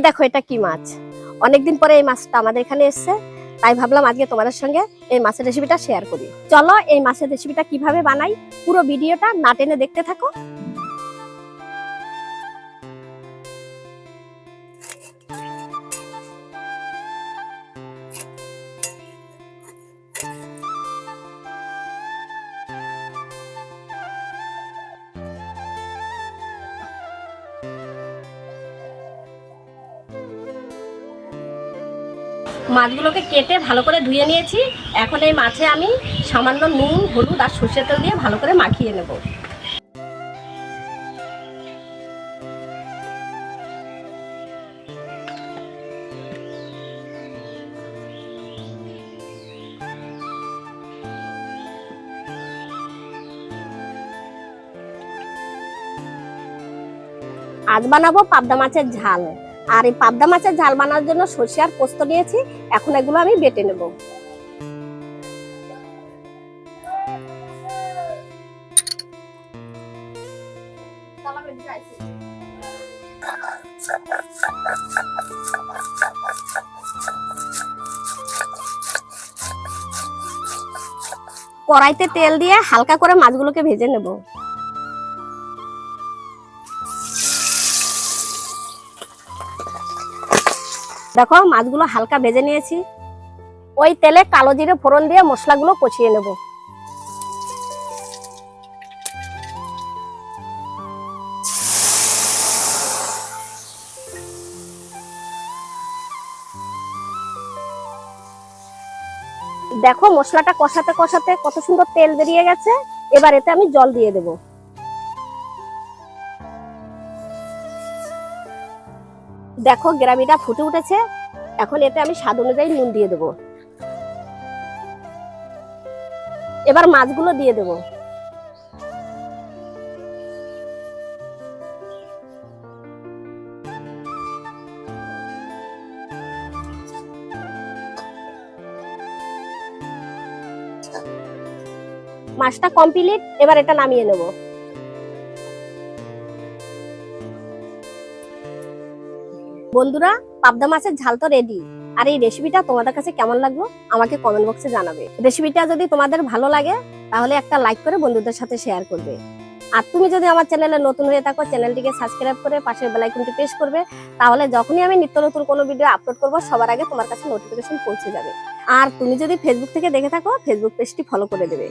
দেখো এটা কি মাছ। অনেকদিন পরে এই মাছটা আমাদের এখানে এসেছে, তাই ভাবলাম আজকে তোমাদের সঙ্গে এই মাছের রেসিপিটা শেয়ার করি। চলো এই মাছের রেসিপিটা কিভাবে বানাই পুরো ভিডিওটা না টেনে দেখতে থাকো। মাছগুলোকে কেটে ভালো করে ধুয়ে নিয়েছি। এখন এই মাছে আমি সামান্য নুন, হলুদ আর সরষের তেল দিয়ে ভালো করে মাখিয়ে নেব। আজ বানাবো পাবদা মাছের ঝাল। আর এই পাবদা মাছের ঝাল বানানোর জন্য সরষে আর পোস্ত নিয়েছি। এখন এগুলো আমি বেটে নেব। কড়াইতে তেল দিয়ে হালকা করে মাছগুলোকে ভেজে নেব। দেখো মাছগুলো হালকা ভেজে নিয়েছি। ওই তেলে কালো জিরে ফোড়ন দিয়ে মশলাগুলো কষিয়ে নেব। দেখো মশলাটা কষাতে কষাতে কত সুন্দর তেল বেরিয়ে গেছে। এবার এতে আমি জল দিয়ে দেব। দেখো গ্রেভিটা ফুটে উঠেছে। এখন এতে আমি স্বাদ অনুযায়ী নুন দিয়ে দেব। এবার মাছগুলো দিয়ে দেব। মাছটা কমপ্লিট, এবার এটা নামিয়ে নেব। বন্ধুরা, পাবদা মাছের ঝাল তো রেডি। আর এই রেসিপিটা তোমাদের কাছে কেমন লাগলো আমাকে কমেন্ট বক্সে জানাবে। রেসিপিটা যদি তোমাদের ভালো লাগে তাহলে একটা লাইক করে বন্ধুদের সাথে শেয়ার করবে। আর তুমি যদি আমার চ্যানেলে নতুন হয়ে থাকো, চ্যানেলটিকে সাবস্ক্রাইব করে পাশের বেল আইকনটি প্রেস করবে। তাহলে যখনই আমি নিত্য নতুন কোনো ভিডিও আপলোড করব সবার আগে তোমার কাছে নোটিফিকেশন পৌঁছে যাবে। আর তুমি যদি ফেসবুক থেকে দেখে থাকো, ফেসবুক পেজটি ফলো করে দেবে।